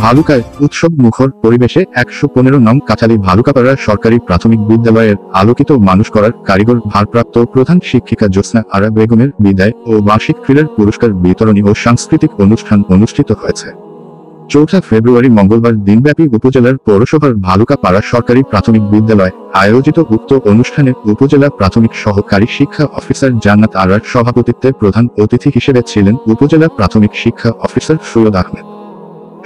ভালুকায় উৎসব মুখর পরিবেশে ১১৫ নং কাচালী ভালুকাপাড়া সরকারি প্রাথমিক বিদ্যালয়ের আলোকিত মানুষ করার কারিগর ভারপ্রাপ্ত প্রধান শিক্ষিকা জ্যোৎস্না আরা বেগমের বিদায় ও বার্ষিক ক্রীড়ার পুরস্কার বিতরণী ও সাংস্কৃতিক অনুষ্ঠান অনুষ্ঠিত হয়েছে। ৪ ফেব্রুয়ারি মঙ্গলবার দিনব্যাপী উপজেলার পৌরসভার ভালুকাপাড়া সরকারি প্রাথমিক বিদ্যালয় আয়োজিত উক্ত অনুষ্ঠানে উপজেলা প্রাথমিক সহকারী শিক্ষা অফিসার জান্নাত আরার সভাপতিত্বে প্রধান অতিথি হিসেবে ছিলেন উপজেলা প্রাথমিক শিক্ষা অফিসার সৈয়দ আহমেদ।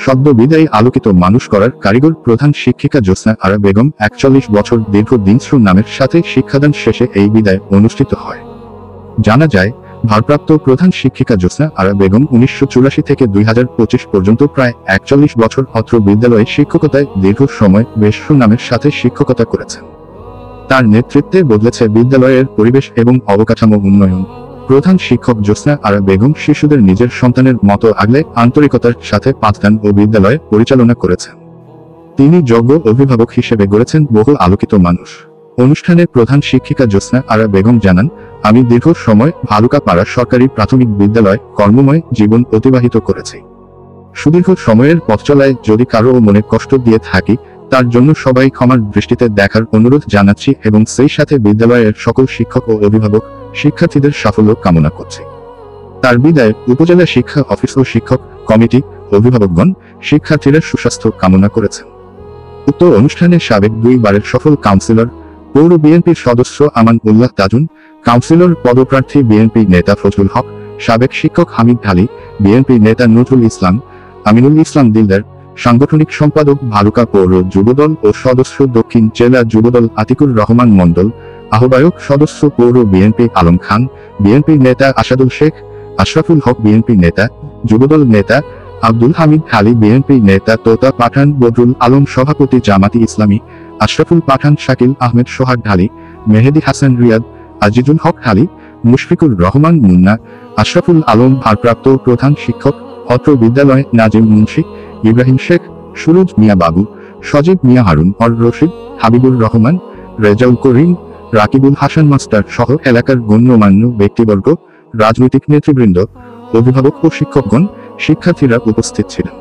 সদ্য বিদায়ী আলোকিত মানুষ করার কারিগর প্রধান শিক্ষিকা জ্যোৎস্না আরা বেগম ৪১ বছর দীর্ঘ দিন নামের সাথে শিক্ষাদান শেষে এই বিদায় অনুষ্ঠিত হয়। জানা যায়, ভারপ্রাপ্ত প্রধান শিক্ষিকা জ্যোৎস্না আরা বেগম ১৯৮৪ থেকে ২০২৫ পর্যন্ত প্রায় ৪১ বছর অত্র বিদ্যালয়ে শিক্ষকতায় দীর্ঘ সময় বেশ সুনামের সাথে শিক্ষকতা করেছেন। তার নেতৃত্বে বদলেছে বিদ্যালয়ের পরিবেশ এবং অবকাঠামো উন্নয়ন। প্রধান শিক্ষক জ্যোৎস্না আরা বেগম শিশুদের নিজের সন্তানের মতো আগলে আন্তরিকতার সাথে পাঠদান ও বিদ্যালয় পরিচালনা করেছেন। তিনি যোগ্য অভিভাবক হিসেবে গড়েছেন বহু আলোকিত মানুষ। অনুষ্ঠানে প্রধান শিক্ষিকা জ্যোৎস্না আরা বেগম জানান, আমি দীর্ঘ সময় ভালুকাপাড়া সরকারি প্রাথমিক বিদ্যালয় কর্মময় জীবন অতিবাহিত করেছি। সুদীর্ঘ সময়ের পথ চলায় যদি কারো মনে কষ্ট দিয়ে থাকি, তার জন্য সবাই ক্ষমার দৃষ্টিতে দেখার অনুরোধ জানাচ্ছি এবং সেই সাথে বিদ্যালয়ের সকল শিক্ষক ও অভিভাবক শিক্ষার্থীদের সাফল্য কামনা করছি। তার বিদায়ে উপজেলা শিক্ষা অফিস ও শিক্ষক কমিটি, অভিভাবকগণ, শিক্ষার্থীরা সুস্বাস্থ্য কামনা করেছেন। উক্ত অনুষ্ঠানে সাবেক 2 বারের সফল কাউন্সিলর, পৌর বিএনপির সদস্য আমান উল্লাহ তাজুন, কাউন্সিলর পদপ্রার্থী বিএনপি নেতা ফজলুল হক, সাবেক শিক্ষক হামিদ ঢালি, বিএনপি নেতা নজরুল ইসলাম, আমিনুল ইসলাম দিলদার, সাংগঠনিক সম্পাদক ভালুকা পৌর যুবদল ও সদস্য দক্ষিণ জেলা যুবদল আতিকুর রহমান মণ্ডল, আহ্বায়ক সদস্য পৌর বিএনপি আলম খান, বিএনপি নেতা আসাদুল শেখ, আশরাফুল হক বিএনপি নেতা, যুবদল নেতা আব্দুল হামিদ আলী, বিএনপি নেতা তোতা পাঠান, বদরুল আলম সভাপতি জামাতি ইসলামী, আশরাফুল পাঠান, শাকিল আহমেদ সোহাগ ঢালি, মেহেদি হাসান রিয়াদ, আজিজুল হক ঢালি, মুশফিকুর রহমান মুন্না, আশরাফুল আলম ভারপ্রাপ্ত প্রধান শিক্ষক অত্র বিদ্যালয়, নাজিম মুন্সি, ইব্রাহিম শেখ, সুরজ মিয়া বাবু, সজীব মিয়া হারুন অর রশিদ, হাবিবুর রহমান, রেজাউল করিম, রাকিবুল হাসান মাস্টার সহ এলাকার গণ্যমান্য ব্যক্তিবর্গ, রাজনৈতিক নেতৃবৃন্দ, অভিভাবক ও শিক্ষকগণ, শিক্ষার্থীরা উপস্থিত ছিলেন।